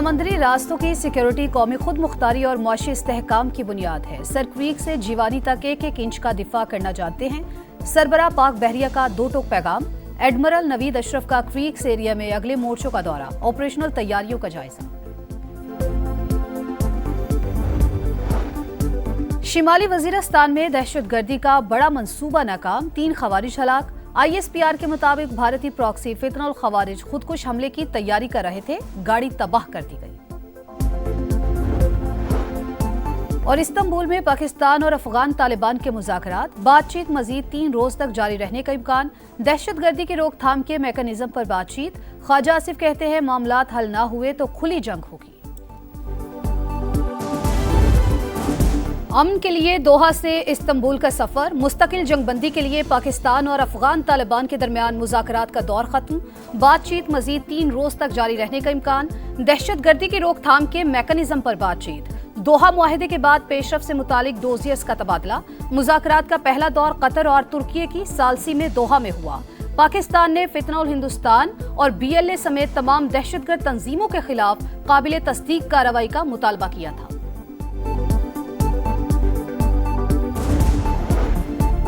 समंदरी रास्तों की सिक्योरिटी कौमी खुद मुख्तारी और मुआशी इस्तेहकाम की बुनियाद है। सर क्रीक से जीवानी तक एक एक इंच का दिफा करना जानते हैं। सरबराह पाक बहरिया का दो टोक पैगाम। एडमिरल नवीद अशरफ का क्रीक्स एरिया में अगले मोर्चों का दौरा। ऑपरेशनल तैयारियों का जायजा। शिमाली वजीरिस्तान में दहशतगर्दी का बड़ा मंसूबा नाकाम, 3 खवारिज हलाक। ISPR के मुताबिक भारतीय प्रॉक्सी फितनल खवारिज खुदकुश हमले की तैयारी कर रहे थे, गाड़ी तबाह कर दी गई। और इस्तांबुल में पाकिस्तान और अफगान तालिबान के मुज़ाकरात, बातचीत मजीद 3 रोज तक जारी रहने का इम्कान। दहशतगर्दी की रोकथाम के मैकेनिज्म पर बातचीत। ख्वाजा आसिफ कहते हैं मामलात हल ना हुए तो खुली जंग होगी। अमन के लिए दोहा से इस्तांबुल का सफर। मुस्तकिल जंगबंदी के लिए पाकिस्तान और अफगान तालिबान के दरमियान मुज़ाकरात का दौर खत्म। बातचीत मजीद 3 रोज तक जारी रहने का इम्कान। दहशतगर्दी की रोकथाम के मैकेनिज्म पर बातचीत। दोहा मुआहिदे के बाद पेशरफ से मुतालिक डोजियर्स का तबादला। मुज़ाकरात का पहला दौर कतर और तुर्की की सालसी में दोहा में हुआ। पाकिस्तान ने फितनल हिंदुस्तान और BLA समेत तमाम दहशतगर्द तंजीमों के खिलाफ काबिल तस्दीक कार्रवाई का मुतालबा किया था।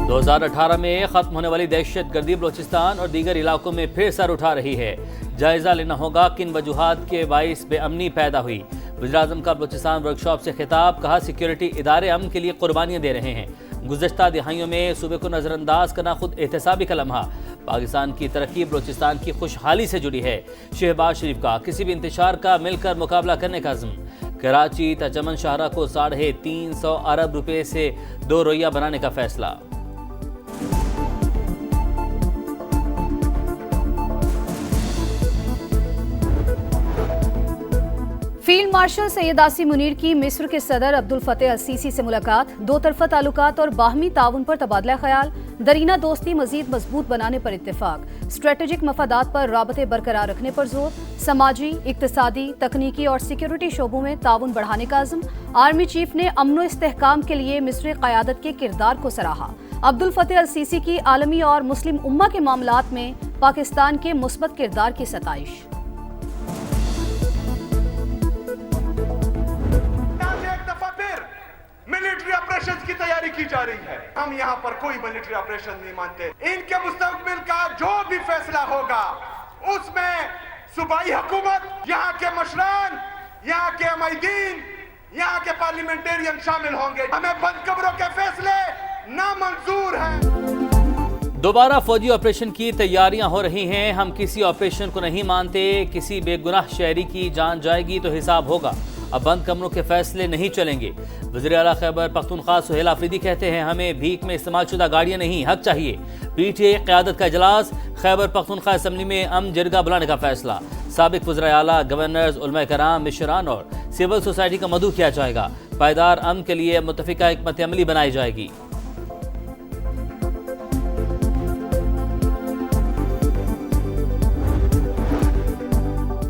2018 में खत्म होने वाली दहशतगर्दी बलोचिस्तान और दीगर इलाकों में फिर सर उठा रही है। जायजा लेना होगा किन वजूहात के बाइस बेअमनी पैदा हुई। वज़ीर-ए-आज़म का बलोचिस्तान वर्कशॉप से खिताब, कहा सिक्योरिटी इदारे अमन के लिए कुर्बानियां दे रहे हैं। गुज़श्ता दिहाइयों में सूबे को नज़रअंदाज करना खुद एहतसाबी का लम्हा। पाकिस्तान की तरक्की बलोचिस्तान की खुशहाली से जुड़ी है। शहबाज शरीफ का किसी भी इंतशार का मिलकर मुकाबला करने का अज़्म। कराची तचमन शाहरा को 350 अरब रुपए से 2 रोइया बनाने का फैसला। फील्ड मार्शल सैयद आसिम मुनीर की मिस्र के सदर अब्दुल फतेह अल-सीसी से मुलाकात। 2 तरफ़ा ताल्लुकात और बाहमी ताउन पर तबादला ख्याल। दरीना दोस्ती मजीद मजबूत बनाने पर इत्तेफाक। स्ट्रेटेजिक मफादात पर राबते बरकरार रखने पर जोर। समाजी, इक्तिसादी, तकनीकी और सिक्योरिटी शोबों में ताउन बढ़ाने का अज़्म। आर्मी चीफ ने अमन व इस्तेहकाम के लिए मिस्री क़यादत के किरदार को सराहा। अब्दुल फतेह अल-सीसी की आलमी और मुस्लिम उम्मा के मामलात में पाकिस्तान के मुस्बत किरदार की सताइश। मिलिट्री ऑपरेशंस की तैयारी की जा रही है। हम यहाँ पर कोई मिलिट्री ऑपरेशन नहीं मानते। इनके मुस्तकबिल का जो भी फैसला होगा उसमें सूबाई हुकूमत, यहाँ के मशरान, यहाँ के अमायदीन, यहाँ के पार्लियामेंटेरियन शामिल होंगे। हमें बंद कब्रों के फैसले नामंजूर हैं। दोबारा फौजी ऑपरेशन की तैयारियां हो रही हैं। हम किसी ऑपरेशन को नहीं मानते। किसी बेगुनाह शहरी की जान जाएगी तो हिसाब होगा। अब बंद कमरों के फैसले नहीं चलेंगे। वज़ीर आला खैबर पख्तूनख्वा सुहेल आफरीदी कहते हैं हमें भीख में इस्तेमाल शुदा गाड़ियाँ नहीं, हक चाहिए। PTA क़यादत का इजलास। खैबर पख्तूनख्वा असम्बली में अमन जिरगा बुलाने का फैसला। साबिक वज़ीर आला, गवर्नर्स, उलमा कराम, मिशरान और सिविल सोसाइटी का मदऊ किया जाएगा। पायदार अमन के लिए मुत्तफ़िका हिकमत अमली बनाई जाएगी।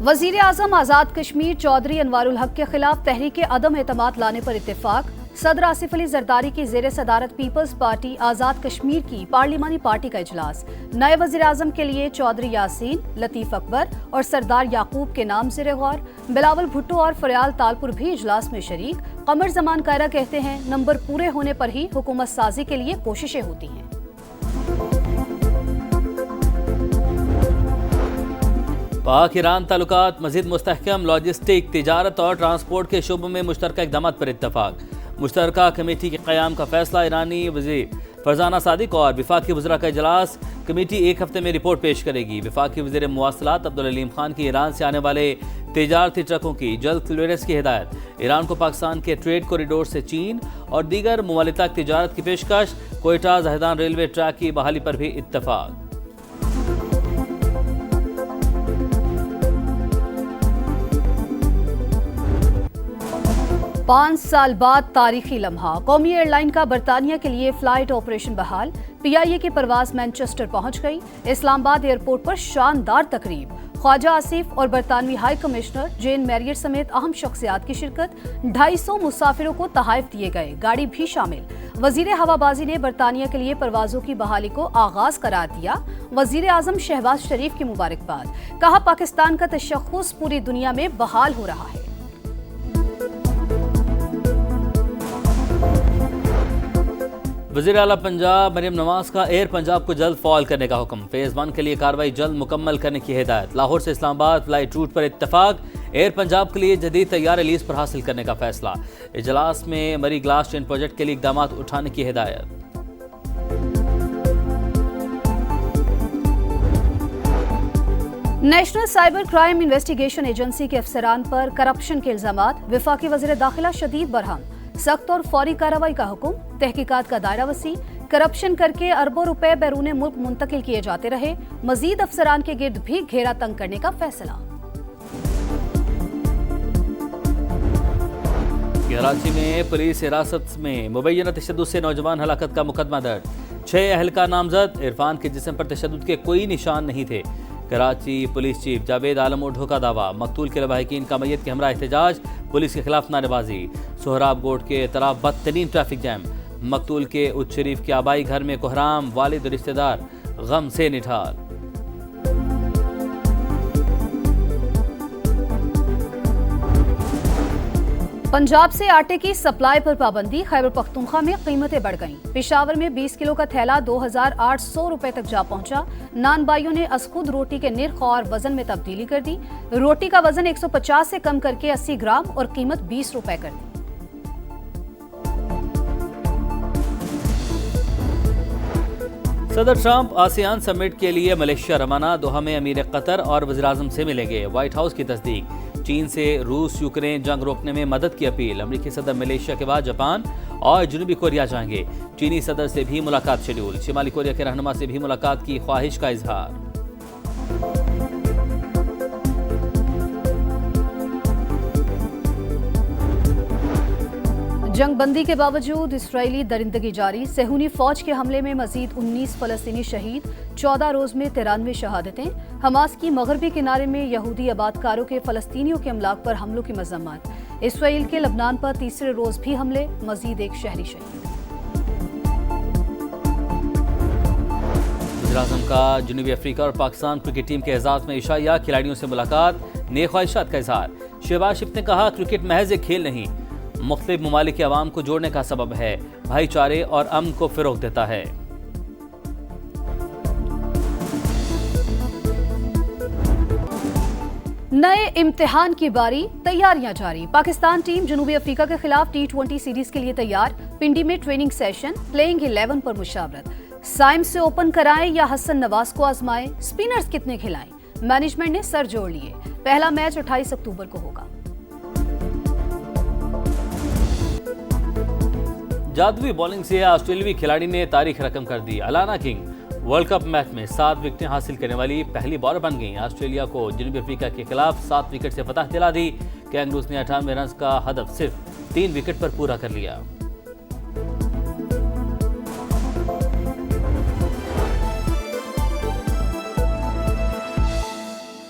वज़ीर आज़म आज़ाद कश्मीर चौधरी अनवारुल हक के खिलाफ तहरीक अदम एतमाद लाने पर इत्तेफाक। सदर आसिफ अली जरदारी की जेर सदारत पीपल्स पार्टी आज़ाद कश्मीर की पार्लिमानी पार्टी का इजलास। नए वज़ीर आज़म के लिए चौधरी यासीन, लतीफ़ अकबर और सरदार याकूब के नाम ज़ेर गौर। बिलावल भुट्टो और फरियाल तालपुर भी इजलास में शरीक। कमर जमान कायरा कहते हैं नंबर पूरे होने पर ही हुकूमत साजी के लिए कोशिशें होती हैं। पाक ईरान ताल्लुकात मज़ीद मुस्तहकम। लॉजिस्टिक, तिजारत और ट्रांसपोर्ट के शोबों में मुश्तरका इक़दाम पर इत्तफाक। मुश्तरका कमेटी के क़याम का फैसला। ईरानी वज़ीर फरजाना सादिक और वफाकी वज़रा का इजलास। कमेटी 1 हफ्ते में रिपोर्ट पेश करेगी। वफाकी वज़ीर मुवासलात अब्दुल अलीम खान की ईरान से आने वाले तिजारती ट्रकों की जल्द क्लियरेंस की हिदायत। ईरान को पाकिस्तान के ट्रेड कॉरिडोर से चीन और दीगर मुमालिका तिजारत की पेशकश। कोयटा जहेदान रेलवे ट्रैक की बहाली पर भी इत्तफाक। 5 साल बाद तारीखी लम्हा, कौमी एयरलाइन का बरतानिया के लिए फ्लाइट ऑपरेशन बहाल। PIA की परवाज मैनचेस्टर पहुंच गई। इस्लामाबाद एयरपोर्ट पर शानदार तकरीब, ख्वाजा आसिफ और बरतानवी हाई कमिश्नर जेन मैरियट समेत अहम शख्सियात की शिरकत। 250 मुसाफिरों को तहाइफ दिए गए, गाड़ी भी शामिल। वजीर हवाबाजी ने बरतानिया के लिए परवाजों की बहाली को आगाज करार दिया। वजीर आजम शहबाज शरीफ की मुबारकबाद, कहा पाकिस्तान का तशख्खुस पूरी दुनिया में बहाल हो रहा है। वज़ीर आला पंजाब मरियम नवाज का एयर पंजाब को जल्द फॉल करने का हुक्म। फेज 1 के लिए कार्रवाई जल्द मुकम्मल करने की हिदायत। लाहौर से इस्लामाबाद फ्लाइट रूट पर इत्तफाक। एयर पंजाब के लिए जदीद तैयार लीज पर हासिल करने का फैसला। इजलास में मरी ग्लास ट्रेन प्रोजेक्ट के लिए इकदाम उठाने की हिदायत। National cyber crime investigation agency के अफसरान पर करप्शन के इल्जामात। वफाकी वज़ीर दाखिला शदीद बरहम, सख्त और फौरी कार्रवाई का हुक्म। तहकीकात का दायरा वसी, करप्शन करके अरबों रुपए बैरून मुल्क मुंतकिल किए जाते रहे। मजीद अफसरान के गिर्द भी घेरा तंग करने का फैसला। कराची में पुलिस हिरासत में मुबैना तशद्दुद से नौजवान हलाकत का मुकदमा दर्ज। 6 अहलकार नामजद। इरफान के जिस्म पर तशद्दुद के कोई निशान नहीं थे। कराची पुलिस चीफ जावेद आलम ओढो का दावा। मकतूल के लवाहिकीन का मैयत के हमरा एहतजाज, पुलिस के खिलाफ नारेबाजी। सोहराब गोड के तरफ बदतरीन ट्रैफिक जैम। मकतूल के उच्च शरीफ के आबाई घर में कोहराम, वालिद और रिश्तेदार गम से निठार। पंजाब से आटे की सप्लाई पर पाबंदी। खैबर पख्तूनख्वा में कीमतें बढ़ गईं। पेशावर में 20 किलो का थैला 2800 रुपए तक जा पहुंचा। नान बाइयों ने असखुद रोटी के निर्ख और वजन में तब्दीली कर दी। रोटी का वजन 150 से कम करके 80 ग्राम और कीमत 20 रुपए कर दी। सदर ट्रंप आसियान समिट के लिए मलेशिया रवाना। दोहा में अमीर कतर और वज़ीर-ए-आज़म से मिलेंगे। व्हाइट हाउस की तस्दीक। चीन से रूस यूक्रेन जंग रोकने में मदद की अपील। अमेरिकी सदर मलेशिया के बाद जापान और जनूबी कोरिया जाएंगे। चीनी सदर से भी मुलाकात शेड्यूल। शिमाली कोरिया के रहनुमा से भी मुलाकात की ख्वाहिश का इजहार। जंगबंदी के बावजूद इसराइली दरिंदगी जारी। सेहूनी फौज के हमले में मजीद 19 फलस्तीनी शहीद। 14 रोज में 93 शहादतें। हमास की मगरबी किनारे में यहूदी आबादकारों के फलस्तीनियों के अमलाक पर हमलों की मजम्मत। इसराइल के लबनान पर तीसरे रोज भी हमले, मजीद एक शहरी शहीद। वज़ीर-ए-आज़म का जनूबी अफ्रीका और पाकिस्तान क्रिकेट टीम के एजाज में इशाया। खिलाड़ियों से मुलाकात, नेक ख्वाहिशात का इजहार। शहबाज शरीफ ने कहा क्रिकेट महज एक खेल नहीं, मुख्तलिफ ममालिक के अवाम को जोड़ने का सबब है, भाईचारे और अमन को फिरोग देता है। नए इम्तिहान की बारी, तैयारियां जारी। पाकिस्तान टीम जनूबी अफ्रीका के खिलाफ T20 सीरीज के लिए तैयार। पिंडी में ट्रेनिंग सेशन, प्लेइंग 11 पर मुशावरत। साइम से ओपन कराएं या हसन नवाज को आजमाएं, स्पिनर्स कितने खिलाएं, मैनेजमेंट ने सर जोड़ लिए। पहला मैच 28 अक्टूबर को होगा। जादुई बॉलिंग से ऑस्ट्रेलियावी खिलाड़ी ने तारीख रकम कर दी। Alana King World Cup match में 7 विकेटें हासिल करने वाली पहली बॉलर बन गई। ऑस्ट्रेलिया को जनूबी अफ्रीका के खिलाफ 7 विकेट से फतह दिला दी। कैंगरूज ने 98 रन का हदफ सिर्फ 3 विकेट पर पूरा कर लिया।